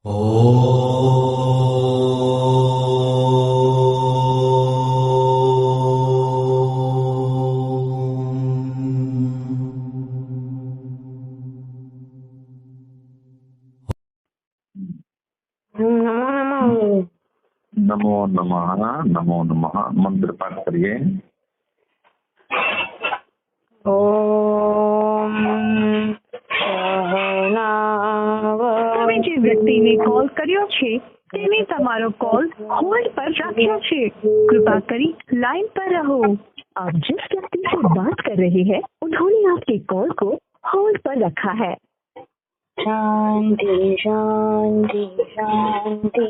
नमो नमः। नमो नमः। मंत्र पाठ करिए। ઓમ તમે જે વ્યક્તિને કોલ કર્યો છે તેને તમારો કોલ હોલ્ડ પર રાખ્યો છે। कृपा કરી लाइन पर रहो। आप जिस व्यक्ति से बात कर रहे हैं उन्होंने आपके कॉल को होल्ड पर रखा है। શાંતિ શાંતિ શાંતિ।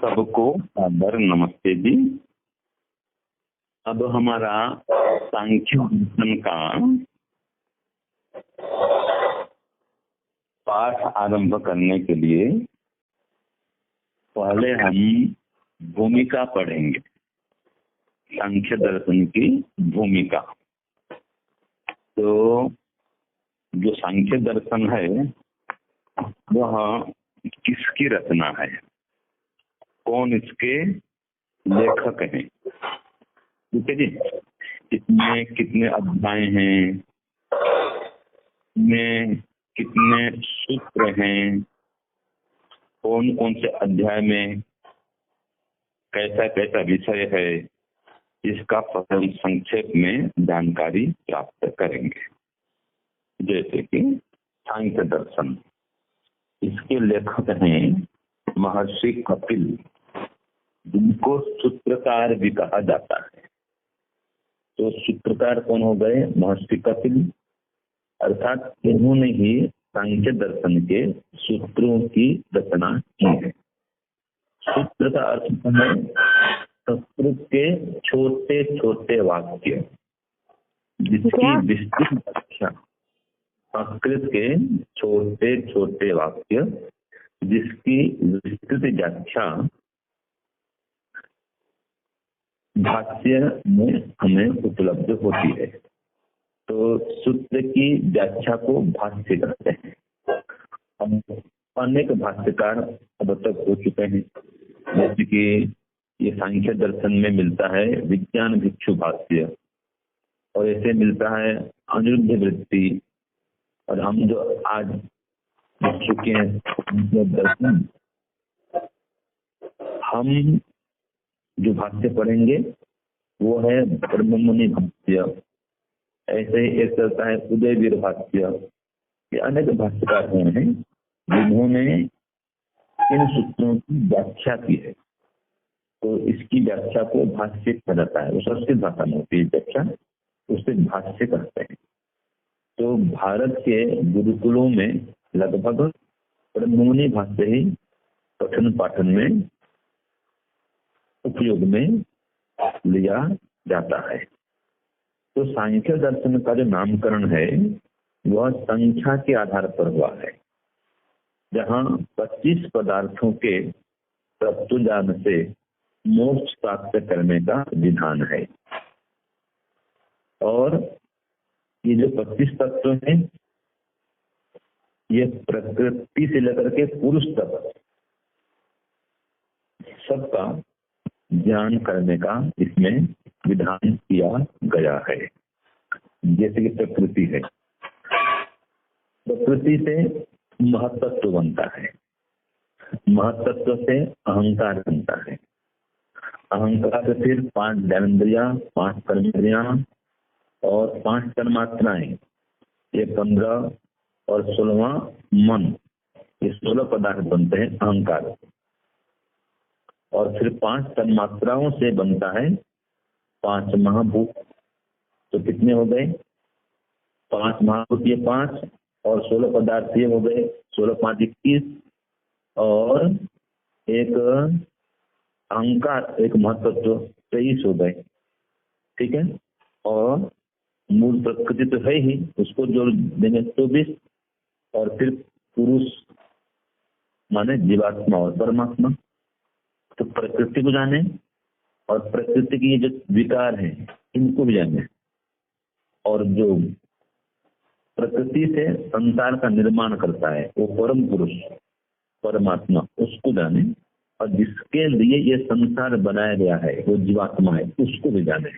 सबको आदर नमस्ते जी। अब हमारा सांख्य दर्शन का पाठ आरंभ करने के लिए पहले हम भूमिका पढ़ेंगे, सांख्य दर्शन की भूमिका। तो जो सांख्य दर्शन है वह किसकी रचना है, कौन इसके लेखक हैं, ठीक है जी। इसमें कितने अध्याय हैं, इसमें कितने सूत्र हैं, कौन कौन से अध्याय में कैसा कैसा विषय है, इसका हम संक्षेप में जानकारी प्राप्त करेंगे। जैसे कि सांख्य दर्शन, इसके लेखक हैं महर्षि कपिल, जिनको सूत्रकार भी कहा जाता है। तो सूत्रकार कौन हो गए? महर्षि कपिल। अर्थात इन्होंने ही सांख्य दर्शन के सूत्रों की रचना की है। सूत्र का अर्थ है संस्कृत के छोटे छोटे वाक्य जिसकी विस्तृत व्याख्या, संस्कृत के छोटे छोटे वाक्य जिसकी विस्तृत व्याख्या भाष्य में हमें उपलब्ध होती है। तो सूत्र की व्याख्या को भाष्य कहते हैं। हम अनेक भाष्यकार अब तक हो चुके हैं, जैसे कि ये सांख्य दर्शन में मिलता है विज्ञान भिक्षु भाष्य, और ऐसे मिलता है अनिरुद्ध वृत्ति, और हम जो आज चुके हैं दर्शन, हम जो भाष्य पढ़ेंगे वो है ब्रह्ममुनि भाष्य। ऐसे ही एक चलता है उदयवीर भाष्य। ये अनेक भाष्यकार हैं जिन्होंने इन सूत्रों की व्याख्या की है। तो इसकी व्याख्या को भाष्य कहा जाता है। वो संस्कृत भाषा में होती है व्याख्या, उसे भाष्य कहते हैं। तो भारत के गुरुकुलों में लगभग ब्रह्ममुनि भाष्य ही पठन पाठन में उपयोग में लिया जाता है। तो सांख्य दर्शन का जो नामकरण है वह संख्या के आधार पर हुआ है, जहाँ 25 पदार्थों के तत्वज्ञान से मोक्ष प्राप्त करने का विधान है। और ये जो 25 तत्व हैं ये प्रकृति से लेकर के पुरुष तक सबका ज्ञान करने का इसमें विधान किया गया है। जैसे कि प्रकृति है, प्रकृति से महत्त्व बनता है, महत्त्व से अहंकार बनता है, अहंकार से फिर 5 ज्ञानेंद्रियां, 5 कर्मेंद्रियां और 5 तन्मात्राएं, ये 15 और 16वां मन, ये 16 पदार्थ बनते हैं अहंकार। और फिर 5 तन्मात्राओं से बनता है 5 महाभूत। तो कितने हो गए? 5 महाभूत ये 5 और 16 पदार्थ ये हो गए 16 5 21, और एक अहंकार, एक महत्त्व 23 हो गए, ठीक है। और मूल प्रकृति तो है ही, उसको जोड़ देंगे 24, और फिर पुरुष माने जीवात्मा और परमात्मा। तो प्रकृति को जाने, और प्रकृति की ये जो विकार है इनको भी जाने, और जो प्रकृति से संसार का निर्माण करता है वो परम पुरुष परमात्मा, उसको जाने, और जिसके लिए ये संसार बनाया गया है वो जीवात्मा है, उसको भी जाने।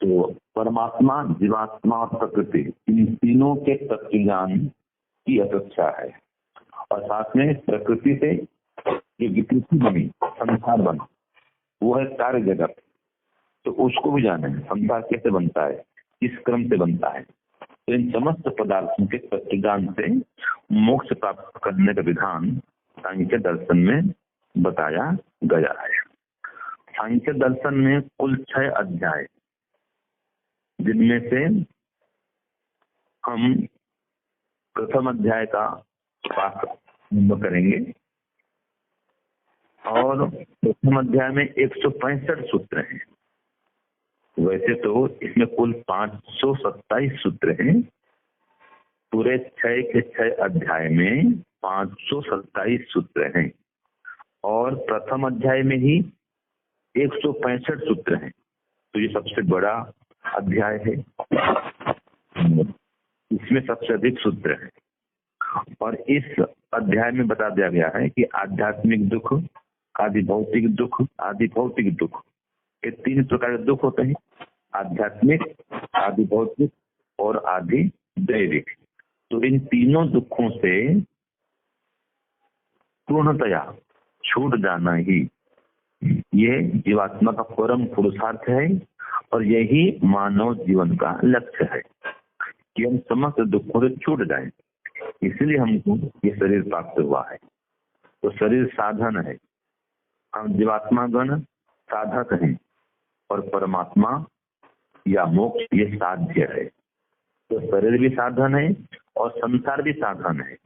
तो परमात्मा, जीवात्मा और प्रकृति, इन तीनों के तत्व ज्ञान की अपेक्षा है। और साथ में प्रकृति से जो विकृति बनी, संसार बना, वो है कार्य जगत, तो उसको भी जाने। संसार कैसे बनता है, किस क्रम से बनता है। तो इन समस्त पदार्थों के तत्व ज्ञान से मोक्ष प्राप्त करने का विधान सांख्य दर्शन में बताया गया है। सांख्य दर्शन में कुल 6 अध्याय, जिनमें से हम प्रथम अध्याय का पाठ करेंगे, और प्रथम अध्याय में 165 सूत्र हैं। वैसे तो इसमें कुल 527 सूत्र हैं। पूरे 6 के 6 अध्याय में 527 सूत्र हैं, और प्रथम अध्याय में ही 165 सूत्र हैं। तो ये सबसे बड़ा अध्याय है, इसमें सबसे अधिक सूत्र है। और इस अध्याय में बता दिया गया है कि आध्यात्मिक दुख, आदि भौतिक दुख, आदि भौतिक दुख, ये 3 प्रकार के दुख होते हैं। आध्यात्मिक, आदि भौतिक और आदि दैविक। तो इन तीनों दुखों से पूर्णतया छूट जाना ही ये जीवात्मा का परम पुरुषार्थ है, और यही मानव जीवन का लक्ष्य है कि हम समस्त दुखों से छूट जाएं। इसलिए हमको ये शरीर प्राप्त हुआ है। तो शरीर साधन है, हम जीवात्मा गण साधक हैं, और परमात्मा या मोक्ष ये साध्य है। तो शरीर भी साधन है और संसार भी साधन है,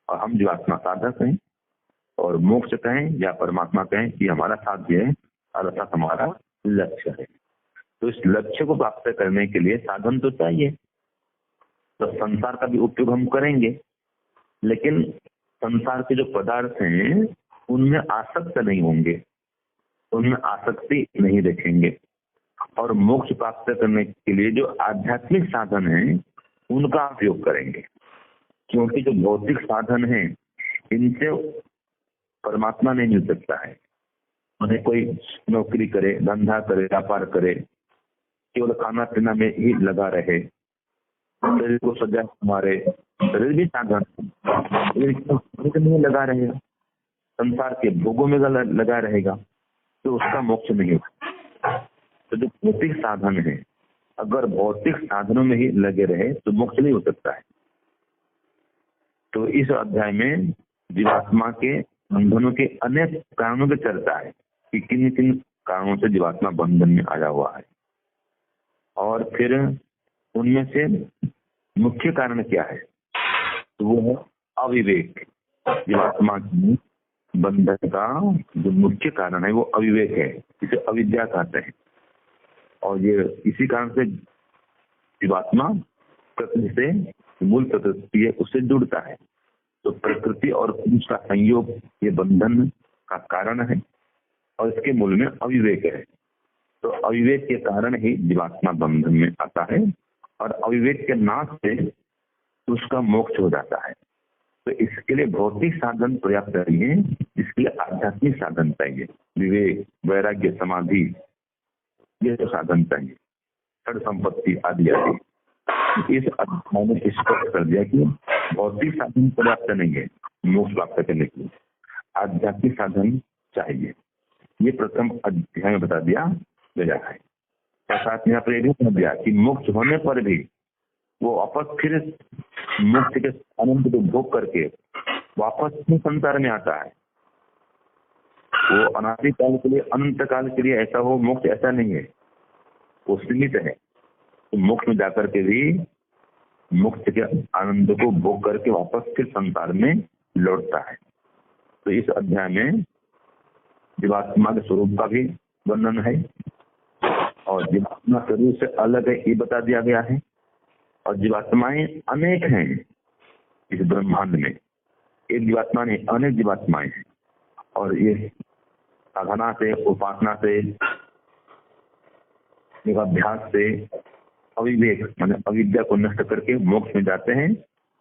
और हम जीवात्मा साधक हैं, और मोक्ष कहें या परमात्मा कहें कि हमारा साध्य है, अर्थात हमारा लक्ष्य है। तो इस लक्ष्य को प्राप्त करने के लिए साधन तो चाहिए। तो संसार का भी उपयोग हम करेंगे, लेकिन संसार के जो पदार्थ हैं उनमें आसक्त नहीं होंगे, उनमें आसक्ति नहीं रखेंगे। और मोक्ष प्राप्त करने के लिए जो आध्यात्मिक साधन हैं उनका उपयोग करेंगे, क्योंकि जो भौतिक साधन हैं इनसे परमात्मा नहीं मिल सकता है। उन्हें कोई नौकरी करे, धंधा करे, व्यापार करे, केवल खाना पीना में ही लगा रहे, शरीर को सजा हमारे, शरीर भी साधन नहीं लगा रहेगा, संसार के भोगों में लगा रहेगा, तो उसका मोक्ष नहीं होगा। तो जो भौतिक साधन है, अगर भौतिक साधनों में ही लगे रहे तो मोक्ष नहीं हो सकता है। तो इस अध्याय में जीवात्मा के बंधनों के अनेक कारणों की चर्चा है कि किन किन कारणों से जीवात्मा बंधन में आया हुआ है, और फिर उनमें से मुख्य कारण क्या है, तो वो है अविवेक। जीवात्मा की बंधन का जो मुख्य कारण है वो अविवेक है, इसे अविद्या कहते हैं। और ये इसी कारण से जीवात्मा प्रकृति से, मूल प्रकृति है, उससे जुड़ता है। तो प्रकृति और पुरुष का संयोग ये बंधन का कारण है, और इसके मूल में अविवेक है। तो अविवेक के कारण ही जीवात्मा बंधन में आता है, और अविवेक के नाश से उसका मोक्ष हो जाता है। तो इसके लिए भौतिक साधन पर्याप्त नहीं है, इसके लिए आध्यात्मिक साधन चाहिए। विवेक, वैराग्य, समाधि, ये तो साधन चाहिए, षड संपत्ति आदि आदि। इस अध्याय में स्पष्ट कर दिया कि भौतिक साधन पर्याप्त नहीं है मोक्ष प्राप्त करने के लिए, आध्यात्मिक साधन चाहिए। ये प्रथम अध्याय में बता दिया गया है। साथ में यहाँ पर बता दिया कि मोक्ष होने पर भी वो वापस फिर मोक्ष के आनंद को भोग करके वापस संसार में आता है। वो अनादि काल के लिए, अनंत काल के लिए ऐसा हो मोक्ष, ऐसा नहीं है, वो सीमित है। तो मोक्ष में जाकर के भी मोक्ष के आनंद को भोग करके वापस फिर संसार में लौटता है। तो इस अध्याय में जीवात्मा के स्वरूप का भी वर्णन है, और जीवात्मा शरीर से अलग है ये बता दिया गया है। और जीवात्माएं अनेक हैं इस ब्रह्मांड में, एक जीवात्मा नहीं, अनेक जीवात्माएं हैं। और ये साधना से, उपासना से एक अभ्यास से अविवेक माने अविद्या को नष्ट करके मोक्ष में जाते हैं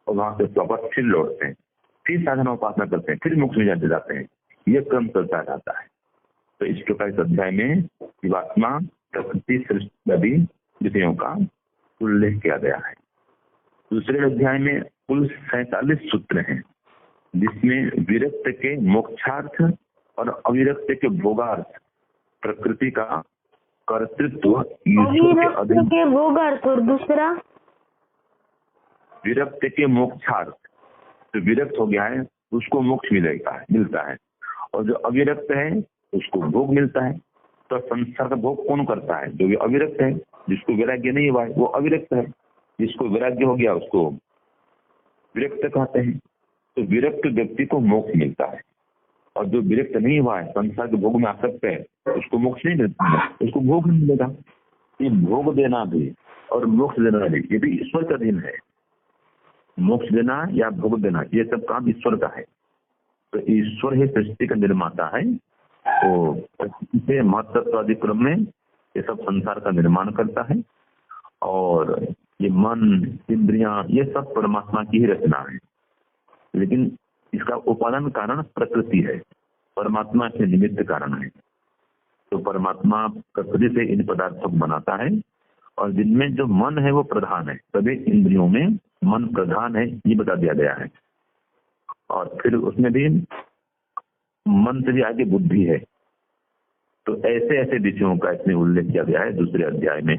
और वहां से वापस फिर लौटते हैं, फिर साधना उपासना करते हैं, फिर मोक्ष में जाते हैं। यह क्रम चलता रहता है। तो इस प्रकार इस अध्याय में जीवात्मा, प्रकृति, सृष्टि आदि विषयों का उल्लेख किया गया है। दूसरे अध्याय में कुल 47 सूत्र हैं, जिसमें विरक्त के मोक्षार्थ और अविरक्त के भोगार्थ, प्रकृति का कर्तृत्व, अविरक्त के भोगार्थ और दूसरा विरक्त के मोक्षार्थ, जो विरक्त हो गया है उसको मोक्ष मिलता है, और जो अविरक्त है उसको भोग मिलता है। तो संसार का भोग कौन करता है? जो भी अविरक्त है, जिसको वैराग्य नहीं हुआ है वो अविरक्त है, जिसको वैराग्य हो गया उसको विरक्त कहते हैं। तो विरक्त व्यक्ति को मोक्ष मिलता है, और जो विरक्त नहीं हुआ है, संसार के भोग में आसक्त है, उसको मोक्ष नहीं मिलता है, उसको भोग नहीं मिलेगा। ये भोग देना भी और मोक्ष देना भी ये भी ईश्वर का अधीन है। मोक्ष देना या भोग देना ये सब काम ईश्वर का है। तो ईश्वर ही सृष्टि का निर्माता है। तो इसे महत्त्वादी क्रम में ये सब संसार का निर्माण करता है, और ये मन, इंद्रियां, ये सब परमात्मा की ही रचना है। लेकिन इसका उपादान कारण प्रकृति है, परमात्मा के निमित्त कारण है। तो परमात्मा प्रकृति से इन पदार्थों को बनाता है, और जिनमें जो मन है वो प्रधान है। सभी इंद्रियों में मन प्रधान है, ये बता दिया गया है। और फिर उसमें भी मन से भी आगे बुद्धि है। तो ऐसे ऐसे विषयों का इसमें उल्लेख किया गया है दूसरे अध्याय में।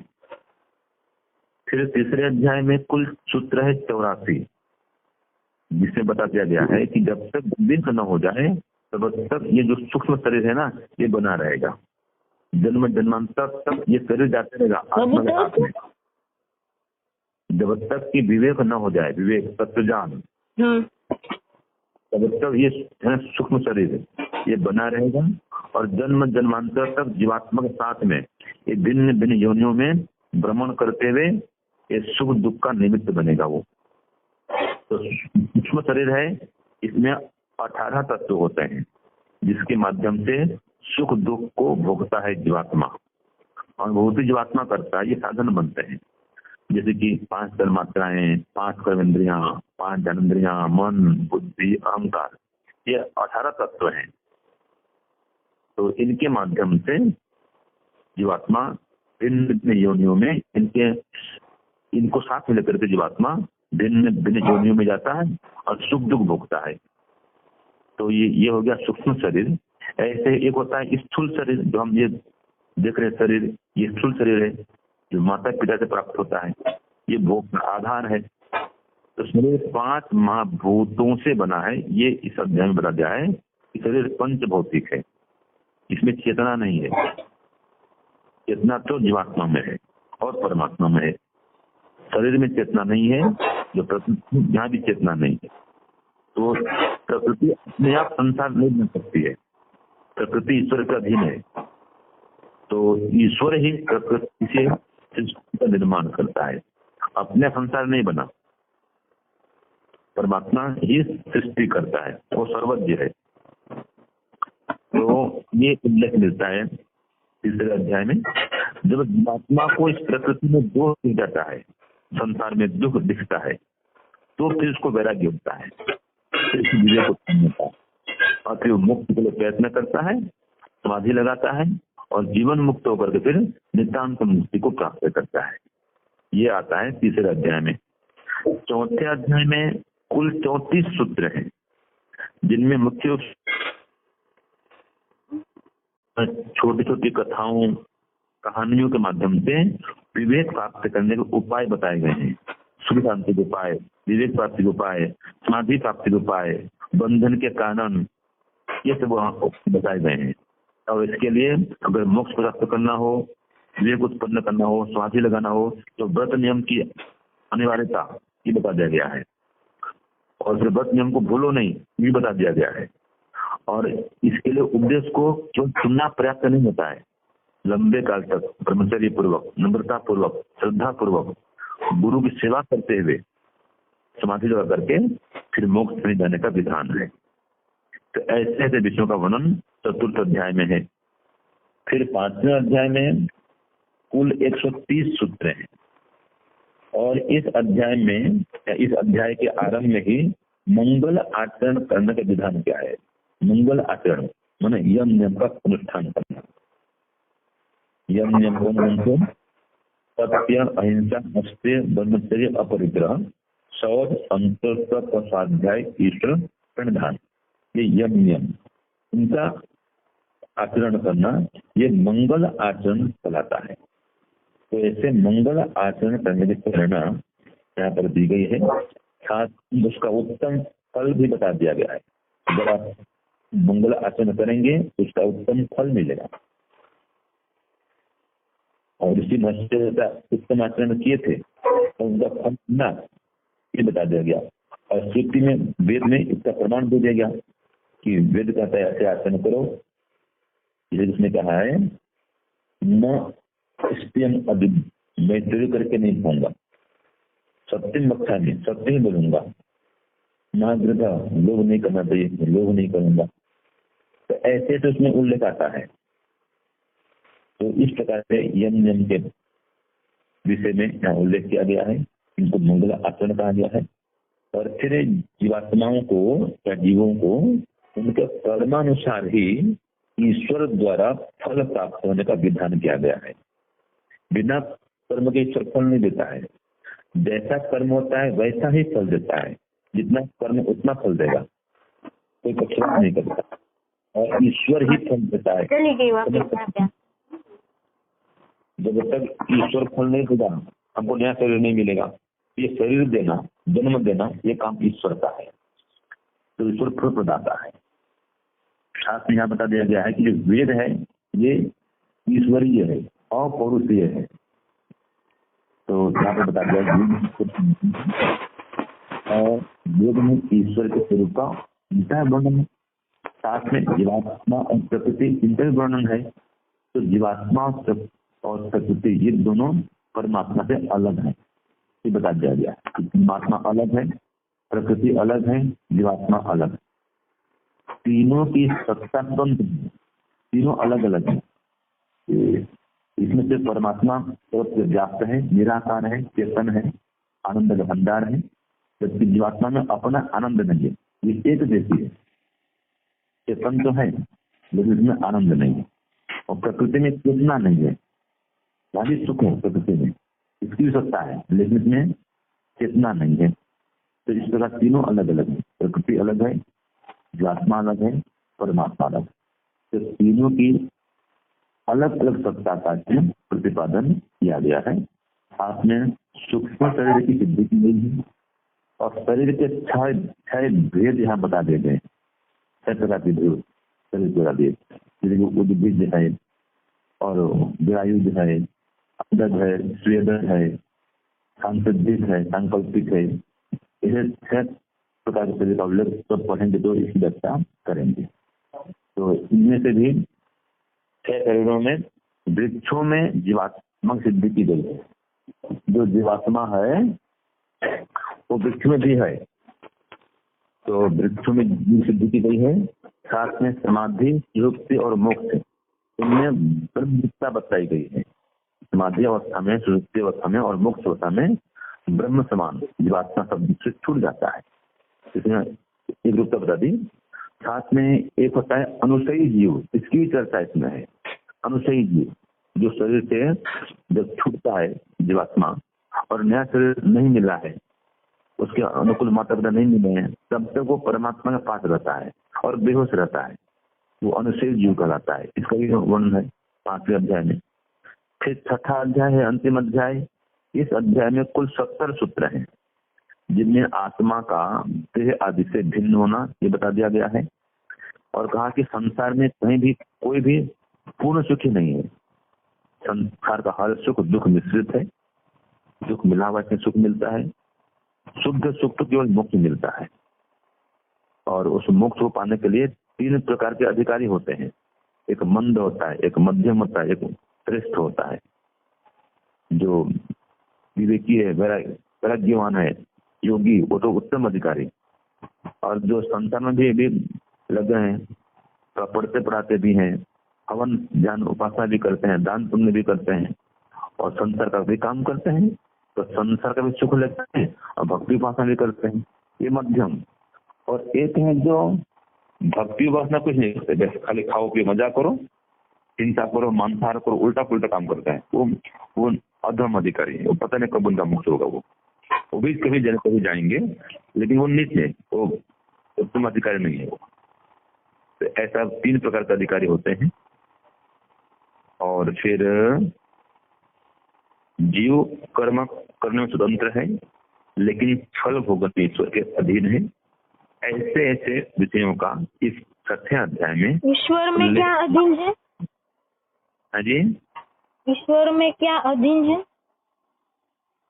फिर तीसरे अध्याय में कुल सूत्र है 84, जिसमें बता दिया गया है कि जब तक विवेक न हो जाए तब तक ये जो सूक्ष्म शरीर है ना, ये बना रहेगा। जन्म जन्मांतर तक ये शरीर जाते रहेगा आत्मा के साथ में, जब तक कि विवेक न हो जाए, विवेक तत्व ज्ञान, तब तक ये सूक्ष्म शरीर ये बना रहेगा। और जन्म जन्मांतर तक जीवात्मा के साथ में ये भिन्न भिन्न योनियों में भ्रमण करते हुए ये सुख दुख का निमित्त बनेगा वो। तो सूक्ष्म शरीर है, इसमें 18 तत्व होते हैं, जिसके माध्यम से सुख दुख को भोगता है जीवात्मा। अनुभूति जीवात्मा करता है, ये साधन बनते हैं। जैसे कि 5 तन्मात्राएं, 5 कर्मेंद्रियां, 5 ज्ञानेंद्रियां, मन, बुद्धि, अहंकार, ये 18 तत्व हैं। तो इनके माध्यम से जीवात्मा भिन्न भिन्न योनियों में इनको साथ में लेकर के जीवात्मा भिन्न भिन्न योनियों में जाता है और सुख दुख भोगता है। तो ये हो गया सूक्ष्म शरीर। ऐसे एक होता है स्थूल शरीर, जो हम ये देख रहे शरीर, ये स्थूल शरीर है, जो माता पिता से प्राप्त होता है, ये भोग का आधार है। तो शरीर 5 महाभूतों से बना है, ये इस अध्याय में बता दिया है कि शरीर पंचभौतिक है, इसमें चेतना नहीं है। चेतना तो जीवात्मा में है और परमात्मा में है। शरीर में चेतना नहीं है, जो प्रकृति, यहाँ भी चेतना नहीं है। तो प्रकृति अपने आप संसार नहीं बन सकती है, प्रकृति ईश्वर के अधीन है। तो ईश्वर ही प्रकृति से सृष्टि का निर्माण करता है, अपने संसार नहीं बना। परमात्मा ही सृष्टि करता है, वो सर्वज्ञ है। तो ये उल्लेख मिलता है तीसरे अध्याय में। जब जीवात्मा को इस प्रकृति में दोष दिख जाता है, संसार में दुख दिखता है, तो फिर उसको वैराग्य होता है, फिर विवेक उत्पन्न होता है, और फिर मुक्ति के लिए प्रयत्न करता है, समाधि लगाता है, और जीवन मुक्त होकर के फिर नितांत मुक्ति को प्राप्त करता है। ये आता है तीसरे अध्याय में। चौथे अध्याय में कुल 34 सूत्र हैं, जिनमें मुख्य छोटी छोटी कथाओं, कहानियों के माध्यम से विवेक प्राप्त करने के उपाय बताए गए हैं। सुख शांति के उपाय, विवेक प्राप्ति के उपाय, समाधि प्राप्ति के उपाय, बंधन के कारण, ये सब वहाँ बताए गए हैं। और इसके लिए अगर मोक्ष प्राप्त करना हो, विवेक उत्पन्न करना हो, समाधि लगाना हो, तो व्रत नियम की अनिवार्यता ये बता दिया गया है। और फिर व्रत नियम को भूलो नहीं, ये बता दिया गया है। और इसके लिए उपदेश को जो सुनना पर्याप्त नहीं होता है, लंबे काल तक ब्रह्मचर्य पूर्वक, नम्रता पूर्वक, श्रद्धा पूर्वक गुरु की सेवा करते हुए समाधि लगा करके फिर मोक्ष में जाने का विधान है। तो ऐसे ऐसे विषयों का वर्णन चतुर्थ अध्याय में है। फिर 5वें अध्याय में कुल 130 सूत्र हैं और इस अध्याय में, इस अध्याय के आरंभ में ही मंगल आचरण करने का विधान क्या है। मंगल आचरण माने यम नियम का अनुष्ठान करना। यम नियम को सत्य, अहिंसा, अस्तेय, ब्रह्मचर्य, अपरिग्रह, शौच, संतोष, स्वाध्याय, ईश्वर प्रणिधान, ये यम नियम, इनका आचरण करना ये मंगल आचरण कहलाता है। तो ऐसे मंगल आचरण करने की प्रेरणा यहाँ पर दी गई है, साथ उसका उत्तम फल भी बता दिया गया है। अगर आप मंगल आचरण करेंगे तो उसका उत्तम फल मिलेगा। और इसी महर्षि उत्तम आचरण किए थे तो उनका फल मिला, ये बता दिया गया। और श्रुति में, वेद में इसका प्रमाण दे दिया गया कि वेद कहता है ऐसे आचरण करो। इसने कहा है न स्त्यम अभिद, मैं चोरी करके नहीं खाऊंगा, सत्यम वक्ष्यामि, सत्य ही बोलूंगा, ना गृधा, लोभ नहीं करना चाहिए, लोभ नहीं करूंगा। तो ऐसे तो उसमें उल्लेख आता है। तो इस प्रकार से यम नियम के विषय में यहाँ उल्लेख किया गया है, इनको मंगल आचरण कहा गया है। और फिर जीवात्माओं को या जीवों को उनके कर्मानुसार ही ईश्वर द्वारा फल प्राप्त होने का विधान किया गया है। बिना कर्म के ईश्वर फल नहीं देता है। जैसा कर्म होता है वैसा ही फल देता है, जितना कर्म उतना फल देगा, कोई पक्षपात नहीं करता। और ईश्वर ही फल देता है। जब तक ईश्वर फल नहीं देगा हमको नया शरीर नहीं मिलेगा। ये शरीर देना, जन्म देना, ये काम ईश्वर का है। तो ईश्वर फल प्रदाता है। शास्त्र यहाँ बता दिया गया है कि जो वेद है ये ईश्वरीय है, अपौरुषीय है। तो यहाँ पे बता दिया और वेद में ईश्वर के स्वरूप का इनका वर्णन है, साथ में जीवात्मा और प्रकृति इनका भी वर्णन है। तो जीवात्मा और प्रकृति ये दोनों परमात्मा से अलग है, ये बता दिया गया। परमात्मा अलग है, प्रकृति अलग है, जीवात्मा अलग है। तीनों की सत्ता स्वतंत्र, तीनों अलग अलग है। इसमें से परमात्मा व्याप्त है, निराकार है, चेतन है, आनंद भंडार है। जबकि जीवात्मा में अपना आनंद नहीं है, ये एक जैसी है। चेतन तो है लेकिन इसमें आनंद नहीं है। और प्रकृति में चेतना नहीं है, यहाँ भी सुख है प्रकृति में, इसकी भी सत्ता है लेकिन इसमें चेतना नहीं है। तो इस प्रकार तीनों अलग अलग है, प्रकृति अलग है, जीवात्मा अलग है, परमात्मा अलग। तो तीनों की अलग अलग सत्ता का प्रतिपादन किया गया है। साथ में सूक्ष्म शरीर की सिद्धि की गई है और शरीर के छह भेद यहाँ बता दिए गए। 6 प्रकार के भेद शरीर बता दिए, जैसे उद्भिद है और विरायुध है, अंडज है, स्वेदज है, सांसिद्धिक है, सांकल्पिक है। इसे 6 प्रकार के शरीर का उल्लेख सब पढ़ेंगे तो इसकी व्याख्या करेंगे। तो इनमें से भी 6 शरीरों में वृक्षों में जीवात्मा सिद्धि की गई है। जो जीवात्मा है वो वृक्ष में भी है, तो वृक्षों में सिद्धि की गई है। साथ में समाधि, सुषुप्ति और मोक्ष, इनमें ब्रह्मता बताई गई है। समाधि अवस्था में, सुषुप्ति अवस्था में और मोक्ष अवस्था में ब्रह्म समान जीवात्मा सब से छूट जाता है। इसमें एक रूपता बता दी। साथ में एक होता है अनुसयी जीव, इसकी भी चर्चा इसमें है। अनुसयी जीव जो शरीर से जब छूटता है जीवात्मा और नया शरीर नहीं मिला है, उसके अनुकूल माता पिता नहीं मिले हैं, तब तक वो परमात्मा के पास रहता है और बेहोश रहता है, वो अनुशयी जीव कहलाता है। इसका भी वर्णन है 5वें अध्याय में। फिर 6ठा अध्याय है अंतिम अध्याय। इस अध्याय में कुल 70 सूत्र हैं, जिनमें आत्मा का देह आदि से भिन्न होना ये बता दिया गया है। और कहा कि संसार में कहीं भी कोई भी पूर्ण सुखी नहीं है। संसार का हर सुख दुख मिश्रित है, दुख मिला हुआ सुख मिलता है। शुद्ध सुख तो केवल मोक्ष मिलता है। और उस मोक्ष को पाने के लिए 3 प्रकार के अधिकारी होते हैं। एक मंद होता है, एक मध्यम होता है, एक श्रेष्ठ होता है। जो विवेकी है, वैराग्यवान है, योगी, वो तो उत्तम अधिकारी। और जो संसार में भी लगे हैं, तो पढ़ते पढ़ाते भी हैं, हवन ज्ञान उपासना भी करते हैं, दान पुण्य भी करते हैं और संसार का भी काम करते हैं, तो संसार का भी सुख लेते हैं और भक्ति उपासना भी करते हैं, ये मध्यम। और एक है जो भक्ति उपासना कुछ नहीं करते, बस खाली खाओ पियो मजा करो, चिंता करो, मांसाहार करो, उल्टा पुल्टा काम करता है, वो अधम अधिकारी है, वो पता नहीं कब उनका मुक्त होगा। वो भी कभी जाएंगे, लेकिन वो नीच है, वो उत्तम अधिकारी नहीं है वो। तो ऐसा 3 प्रकार के अधिकारी होते हैं। और फिर जीव कर्म करने में स्वतंत्र है, लेकिन फल भोगन ईश्वर के अधीन है। ऐसे ऐसे विषयों का इस 6 अध्याय में ईश्वर में क्या अधीन है? हाँ जी, ईश्वर में क्या अधीन है?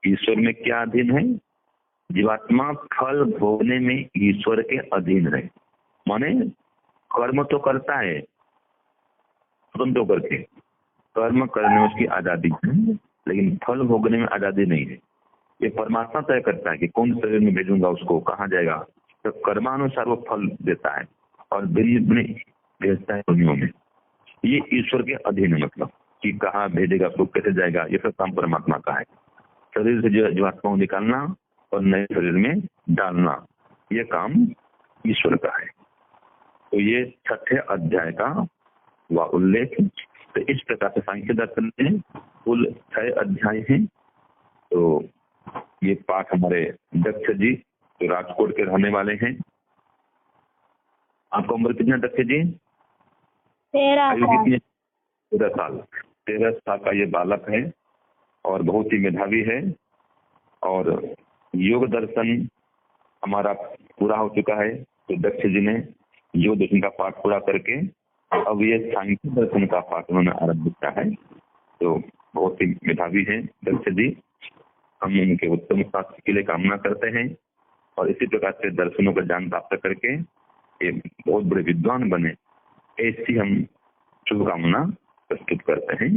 ईश्वर में क्या अधीन है? जीवात्मा फल भोगने में ईश्वर के अधीन है। माने कर्म तो करता है स्वतंत्र होकर के, कर्म करने में उसकी आजादी है, लेकिन फल भोगने में आजादी नहीं है। ये परमात्मा तय करता है कि कौन शरीर में भेजूंगा उसको, कहाँ जाएगा, तो कर्मानुसार वो फल देता है और भेजता है दुनिया में। ये ईश्वर के अधीन है, मतलब कि कहाँ भेजेगा उसको, कैसे जाएगा, ये सब काम परमात्मा का है। शरीर से जीवात्मा को निकालना और नए शरीर में डालना, ये काम ईश्वर का है। तो ये 6 अध्याय का वह उल्लेख। तो इस प्रकार से सांख्य दर्शन में कुल 6 अध्याय हैं। तो ये पाठ हमारे दक्ष जी जो राजकोट के रहने वाले हैं। आपका उम्र कितना दक्ष जी? 13 साल। 13 साल का ये बालक है और बहुत ही मेधावी है। और योग दर्शन हमारा पूरा हो चुका है। तो दक्ष जी ने योग दर्शन का पाठ पूरा करके अब ये सांख्य दर्शन का पाठ उन्होंने आरंभ किया है। तो बहुत ही मेधावी हैं दक्ष जी। हम उनके उत्तम स्वास्थ्य के लिए कामना करते हैं और इसी प्रकार से दर्शनों का ज्ञान प्राप्त करके ये बहुत बड़े विद्वान बने, ऐसी हम शुभकामना प्रस्तुत करते हैं।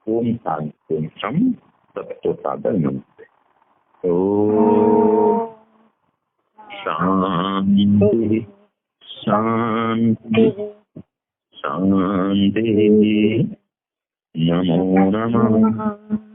ओम शांति सत्य सागर नमस्ते। ओम शांति शांति शांति। नमो नमः।